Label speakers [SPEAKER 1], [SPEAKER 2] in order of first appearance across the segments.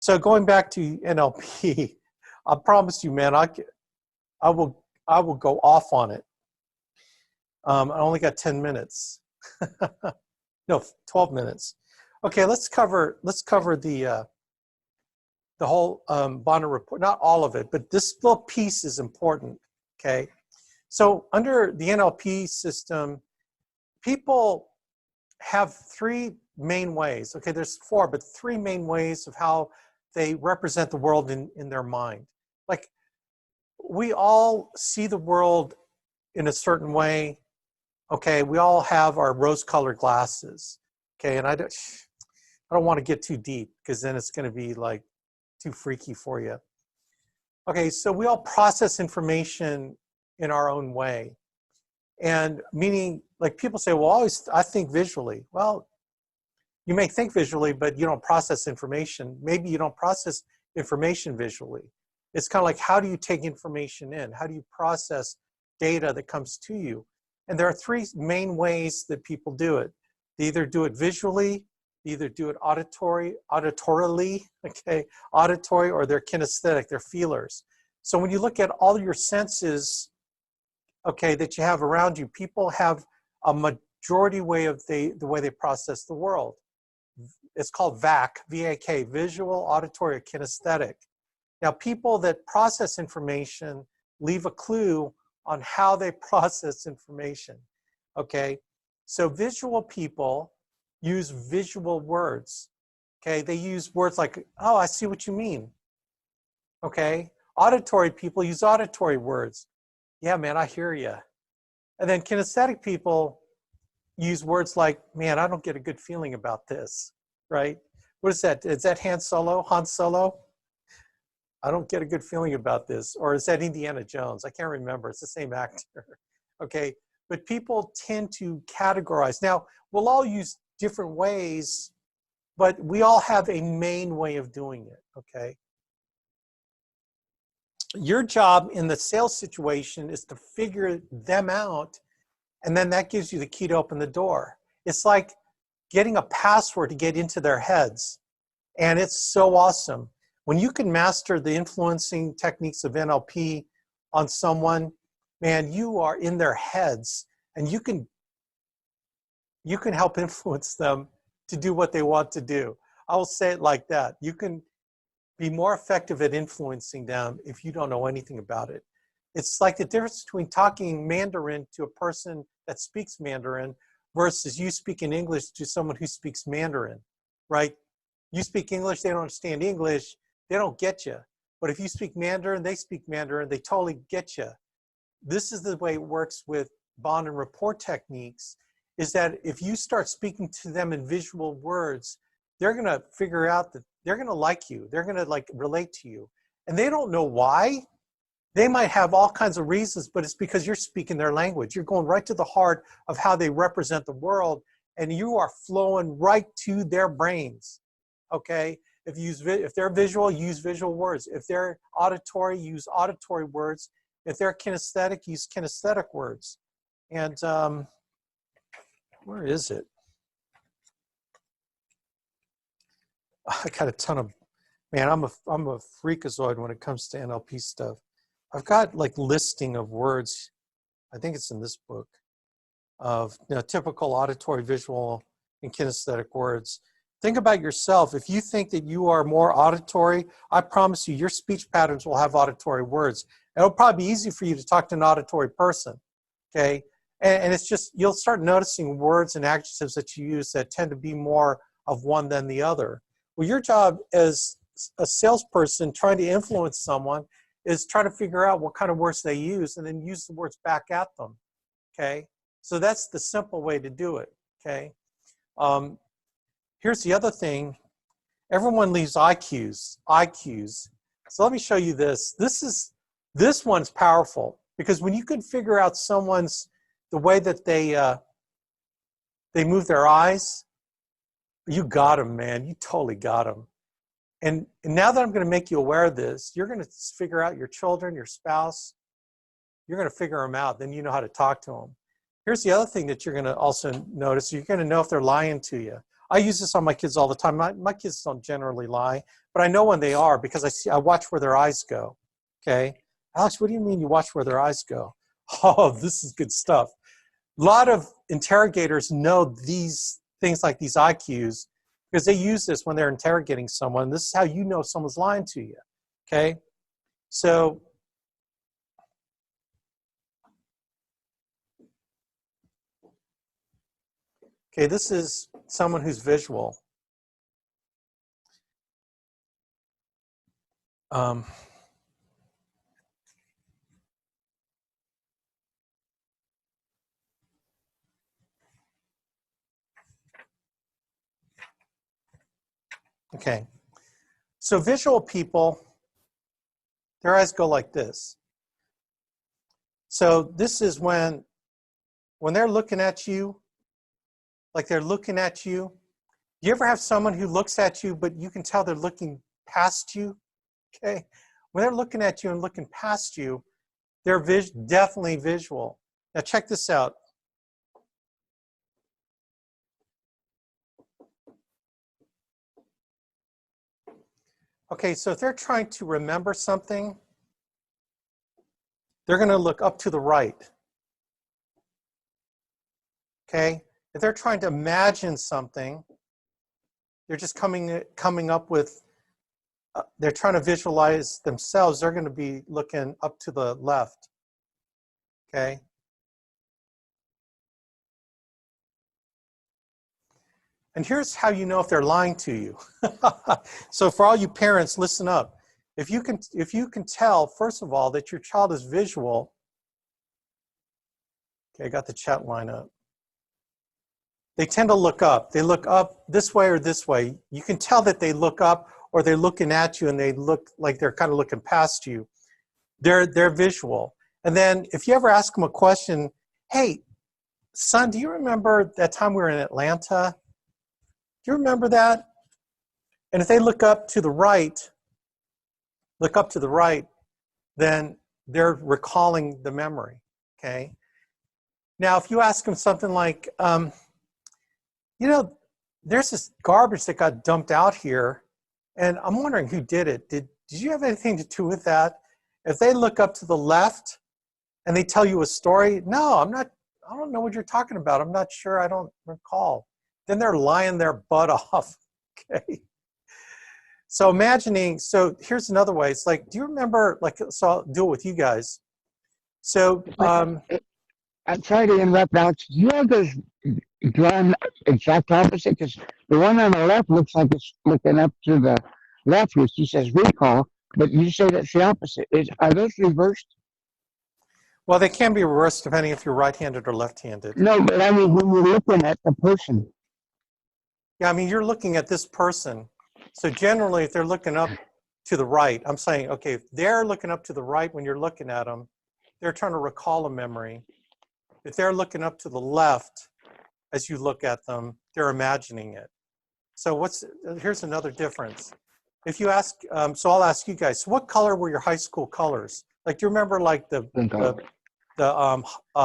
[SPEAKER 1] So going back to NLP, I promise you, man, I will go off on it. I only got 10 minutes. No, 12 minutes. Okay, let's cover the whole Bonner report. Not all of it, but this little piece is important. Okay, so under the NLP system, people have three main ways. Okay, there's four, but three main ways of how they represent the world in their mind. Like, we all see the world in a certain way. Okay, we all have our rose-colored glasses. Okay, and I don't want to get too deep because then it's going to be like too freaky for you. Okay, so we all process information in our own way. And meaning, like, people say, well, I think visually. Well, you may think visually, but you don't process information. Maybe you don't process information visually. It's kind of like, how do you take information in? How do you process data that comes to you? And there are three main ways that people do it. They either do it visually, they either do it auditorily, okay, auditory, or they're kinesthetic, they're feelers. So when you look at all your senses, okay, that you have around you, people have a majority way of the way they process the world. It's called VAC, V-A-K, visual, auditory, or kinesthetic. Now, people that process information leave a clue on how they process information, okay? So visual people use visual words, okay? They use words like, oh, I see what you mean, okay? Auditory people use auditory words. Yeah, man, I hear you. And then kinesthetic people use words like, man, I don't get a good feeling about this, right? What is that? Is that Han Solo? I don't get a good feeling about this. Or is that Indiana Jones? I can't remember. It's the same actor. Okay, but people tend to categorize. Now, we'll all use different ways, but we all have a main way of doing it, okay? Your job in the sales situation is to figure them out, and then that gives you the key to open the door. It's like getting a password to get into their heads, and it's so awesome. When you can master the influencing techniques of NLP on someone, man, you are in their heads, and you can help influence them to do what they want to do. I will say it like that. You can be more effective at influencing them if you don't know anything about it. It's like the difference between talking Mandarin to a person that speaks Mandarin versus you speaking English to someone who speaks Mandarin, right? You speak English, they don't understand English, they don't get you. But if you speak Mandarin, they speak Mandarin, they totally get you. This is the way it works with bond and rapport techniques, is that if you start speaking to them in visual words, they're going to figure out that they're going to like you. They're going to like relate to you. And they don't know why. They might have all kinds of reasons, but it's because you're speaking their language. You're going right to the heart of how they represent the world, and you are flowing right to their brains, okay? If they're visual, use visual words. If they're auditory, use auditory words. If they're kinesthetic, use kinesthetic words. And where is it? I got a ton of, man, I'm a freakazoid when it comes to NLP stuff. I've got like listing of words, I think it's in this book, of typical auditory, visual, and kinesthetic words. Think about yourself. If you think that you are more auditory, I promise you, your speech patterns will have auditory words. It'll probably be easy for you to talk to an auditory person, okay? And it's just, you'll start noticing words and adjectives that you use that tend to be more of one than the other. Well, your job as a salesperson trying to influence someone is try to figure out what kind of words they use and then use the words back at them, okay? So that's the simple way to do it, okay? Here's the other thing. Everyone leaves IQs. So let me show you this. This one's powerful because when you can figure out the way that they move their eyes, you got them, man. You totally got them. And now that I'm going to make you aware of this, you're going to figure out your children, your spouse. You're going to figure them out. Then you know how to talk to them. Here's the other thing that you're going to also notice. You're going to know if they're lying to you. I use this on my kids all the time. My kids don't generally lie, but I know when they are because I watch where their eyes go. Okay, Alex, what do you mean you watch where their eyes go? Oh, this is good stuff. A lot of interrogators know these things like these IQs because they use this when they're interrogating someone. This is how you know someone's lying to you. Okay, so okay, this is someone who's visual. Okay, so visual people, their eyes go like this. So this is when they're looking at you, like they're looking at you. Do you ever have someone who looks at you, but you can tell they're looking past you? Okay, when they're looking at you and looking past you, they're definitely visual. Now check this out. Okay, so if they're trying to remember something, they're going to look up to the right. Okay, if they're trying to imagine something, they're just coming up with, they're trying to visualize themselves, they're going to be looking up to the left. Okay. And here's how you know if they're lying to you. So for all you parents, listen up. If you can tell, first of all, that your child is visual. Okay, I got the chat line up. They tend to look up. They look up this way or this way. You can tell that they look up or they're looking at you and they look like they're kind of looking past you. They're visual. And then if you ever ask them a question, hey, son, do you remember that time we were in Atlanta? Do you remember that? And if they look up to the right, then they're recalling the memory, okay? Now, if you ask them something like, you know, there's this garbage that got dumped out here, and I'm wondering who did it. Did you have anything to do with that? If they look up to the left and they tell you a story, no, I don't know what you're talking about. I'm not sure, I don't recall. Then they're lying their butt off, okay? So so here's another way. It's like, do you remember, so I'll do it with you guys. So,
[SPEAKER 2] I'm sorry to interrupt, Alex. Do you have those drawn exact opposite? Because the one on the left looks like it's looking up to the left, which he says recall, but you say that's the opposite. Are those reversed?
[SPEAKER 1] well, they can be reversed depending if you're right-handed or left-handed.
[SPEAKER 2] No, but I mean, when you're looking at the person.
[SPEAKER 1] Yeah, I mean, you're looking at this person. So generally, if they're looking up to the right, I'm saying, okay, if they're looking up to the right when you're looking at them, they're trying to recall a memory. If they're looking up to the left as you look at them, they're imagining it. So here's another difference. If you ask, so I'll ask you guys, so what color were your high school colors? Like, do you remember like the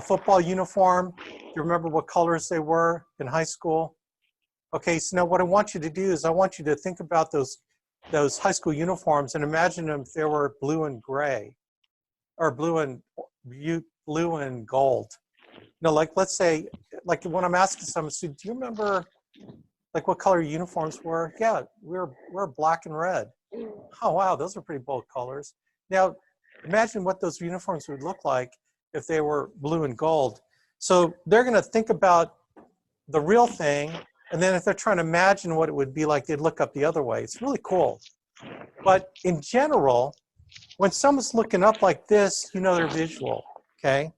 [SPEAKER 1] football uniform? Do you remember what colors they were in high school? Okay, so now what I want you to do is I want you to think about those high school uniforms and imagine them if they were blue and gray, or blue and gold. No, like let's say, like when I'm asking someone, so do you remember like what color your uniforms were? Yeah, we're black and red. Oh wow, those are pretty bold colors. Now, imagine what those uniforms would look like if they were blue and gold. So they're going to think about the real thing, and then if they're trying to imagine what it would be like, they'd look up the other way. It's really cool. But in general, when someone's looking up like this, you know they're visual, okay?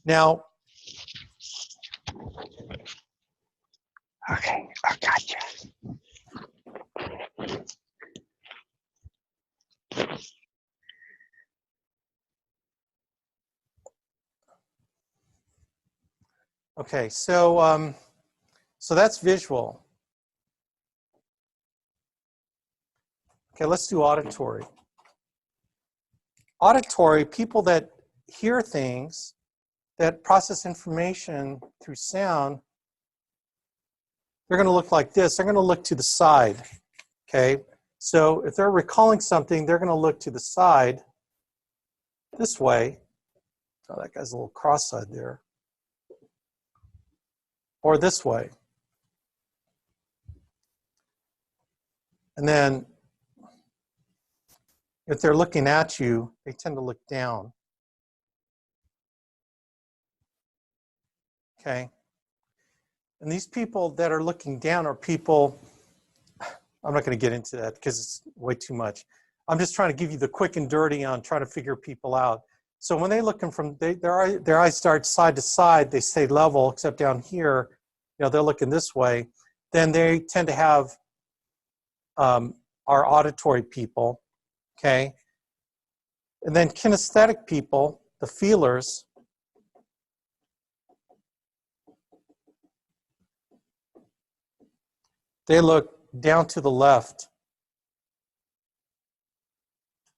[SPEAKER 1] Now,
[SPEAKER 2] Okay, I gotcha.
[SPEAKER 1] okay, so that's visual. Okay, let's do auditory. Auditory, people that hear things, that process information through sound, they're going to look like this. They're going to look to the side, okay? So if they're recalling something, they're going to look to the side this way. Oh, that guy's a little cross-eyed there. Or this way. And then if they're looking at you, they tend to look down. Okay? And these people that are looking down are people, I'm not going to get into that because it's way too much. I'm just trying to give you the quick and dirty on trying to figure people out. So when they're looking from, their eyes start side to side, they stay level, except down here, you know, they're looking this way. Then they tend to have our auditory people, okay? And then kinesthetic people, the feelers, they look down to the left.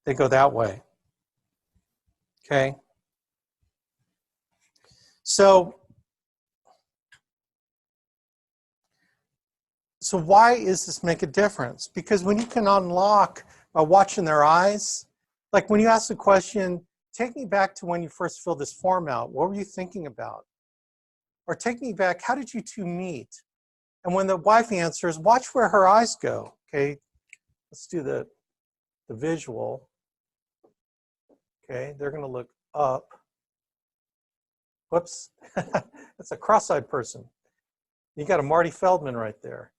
[SPEAKER 1] They go that way, okay? So why is this make a difference? Because when you can unlock by watching their eyes, like when you ask the question, take me back to when you first filled this form out. What were you thinking about? Or take me back, how did you two meet? And when the wife answers, watch where her eyes go, okay? Let's do the visual. Okay, they're gonna look up. Whoops, that's a cross-eyed person. You got a Marty Feldman right there.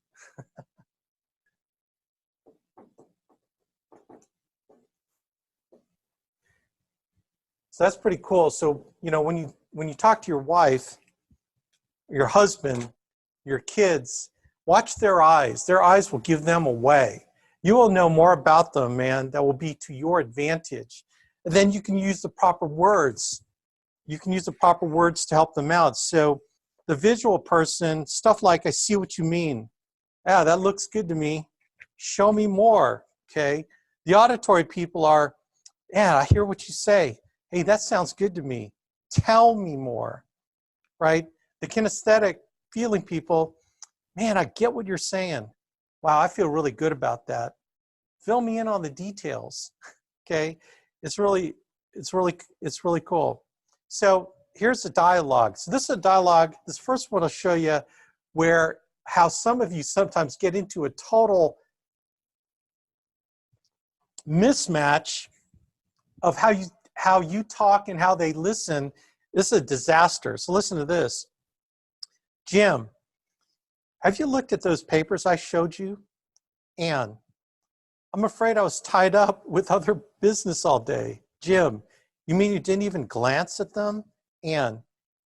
[SPEAKER 1] So that's pretty cool. So, you know, when you talk to your wife, your husband, your kids, watch their eyes. Their eyes will give them away. You will know more about them, man, that will be to your advantage. And then you can use the proper words. You can use the proper words to help them out. So the visual person, stuff like, I see what you mean. Yeah, that looks good to me. Show me more, okay? The auditory people are, yeah, I hear what you say. Hey, that sounds good to me. Tell me more, right? The kinesthetic feeling people, man, I get what you're saying. Wow, I feel really good about that. Fill me in on the details, okay? It's really cool. So here's the dialogue. So this is a dialogue. This first one will show you how some of you sometimes get into a total mismatch of how you talk and how they listen. This is a disaster. So listen to this. Jim, have you looked at those papers I showed you? Ann, I'm afraid I was tied up with other business all day. Jim, you mean you didn't even glance at them? Ann,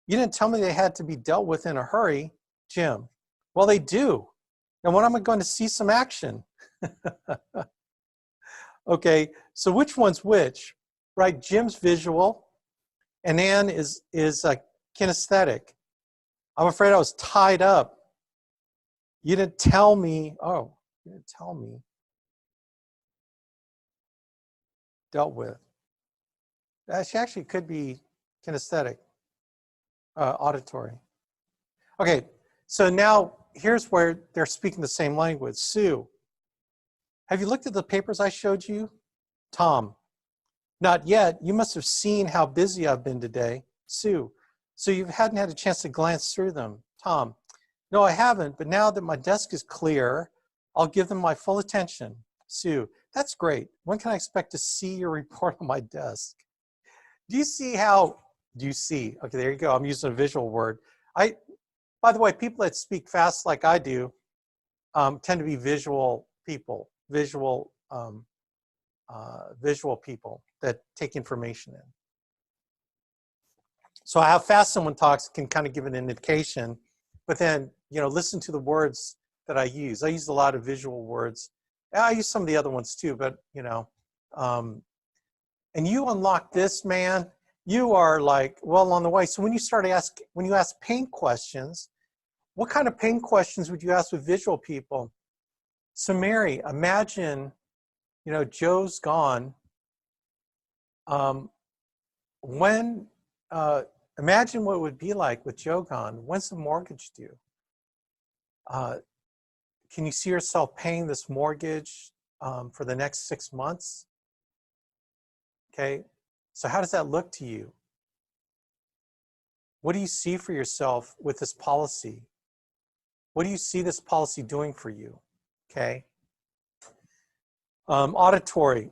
[SPEAKER 1] you didn't tell me they had to be dealt with in a hurry. Jim, well, they do. And when am I going to see some action? Okay, so which one's which? Right, Jim's visual, and Ann is kinesthetic. I'm afraid I was tied up. You didn't tell me. Oh, you didn't tell me. Dealt with. She actually could be kinesthetic, auditory. Okay, so now here's where they're speaking the same language. Sue, have you looked at the papers I showed you? Tom, not yet. You must have seen how busy I've been today. Sue, so you hadn't had a chance to glance through them. Tom, no, I haven't, but now that my desk is clear, I'll give them my full attention. Sue, that's great. When can I expect to see your report on my desk? Do you see? Okay, there you go. I'm using a visual word. By the way, people that speak fast like I do tend to be visual people, visual people that take information in. So how fast someone talks can kind of give an indication, but then, you know, listen to the words that I use. I use a lot of visual words. I use some of the other ones too, but, you know, and you unlock this, man, you are like well on the way. So when you ask pain questions, what kind of pain questions would you ask with visual people? So Mary, imagine, you know, Joe's gone. Imagine what it would be like with Joe gone. When's the mortgage due? can you see yourself paying this mortgage for the next 6 months? Okay, so how does that look to you? What do you see for yourself with this policy? What do you see this policy doing for you? Okay. Auditory.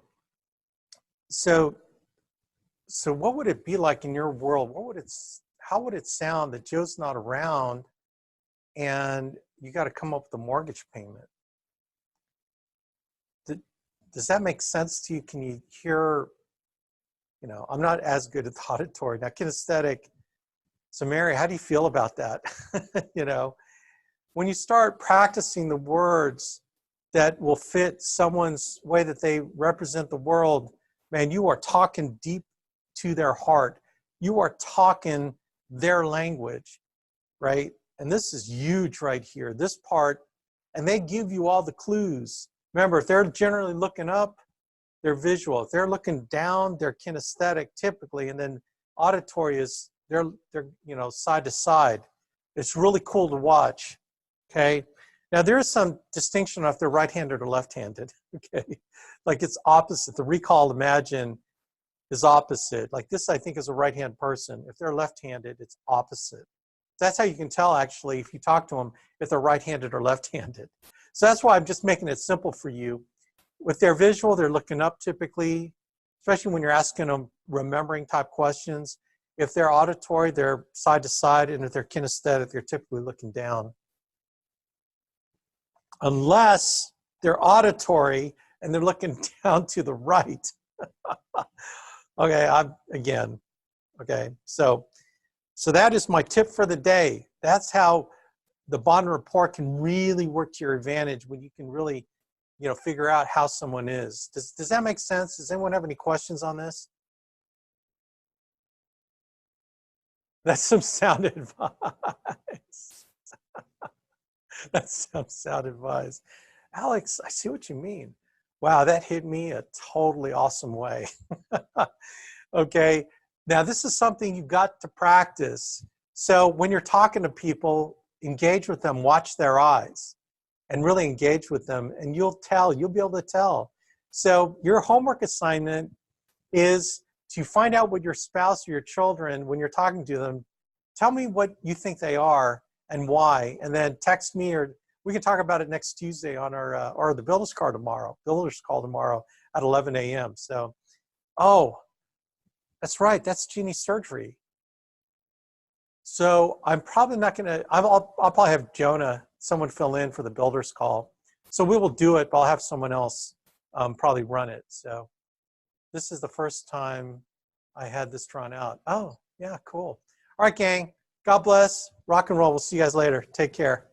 [SPEAKER 1] So what would it be like in your world? How would it sound that Joe's not around and you got to come up with a mortgage payment? Does that make sense to you? Can you hear, I'm not as good at the auditory. Now, kinesthetic. So Mary, how do you feel about that? When you start practicing the words that will fit someone's way that they represent the world, man, you are talking deep to their heart. You are talking their language, right? And this is huge right here, this part, and they give you all the clues. Remember, if they're generally looking up, they're visual. If they're looking down, they're kinesthetic typically, and then auditory is they're side to side. It's really cool to watch. Okay. Now there is some distinction if they're right-handed or left-handed. Okay. Like it's opposite. The recall imagine is opposite. Like this, I think, is a right-hand person. If they're left-handed, it's opposite. That's how you can tell, actually, if you talk to them, if they're right-handed or left-handed. So that's why I'm just making it simple for you. With their visual, they're looking up typically, especially when you're asking them remembering type questions. If they're auditory, they're side to side, and if they're kinesthetic, they're typically looking down. Unless they're auditory and they're looking down to the right. Okay, okay. So that is my tip for the day. That's how the bond rapport can really work to your advantage when you can really, figure out how someone is. Does that make sense? Does anyone have any questions on this? That's some sound advice. That's some sound advice. Alex, I see what you mean. Wow, that hit me a totally awesome way. Okay, now this is something you've got to practice. So when you're talking to people, engage with them, watch their eyes, and really engage with them, and you'll be able to tell. So your homework assignment is to find out what your spouse or your children, when you're talking to them, tell me what you think they are and why, and then text me, or we can talk about it next Tuesday on our or the builder's call tomorrow at 11 a.m. So, oh, that's right, that's Jeannie's surgery. So I'm probably not going to, I'll probably have someone fill in for the builder's call. So we will do it, but I'll have someone else probably run it. So this is the first time I had this drawn out. Oh, yeah, cool. All right, gang. God bless. Rock and roll. We'll see you guys later. Take care.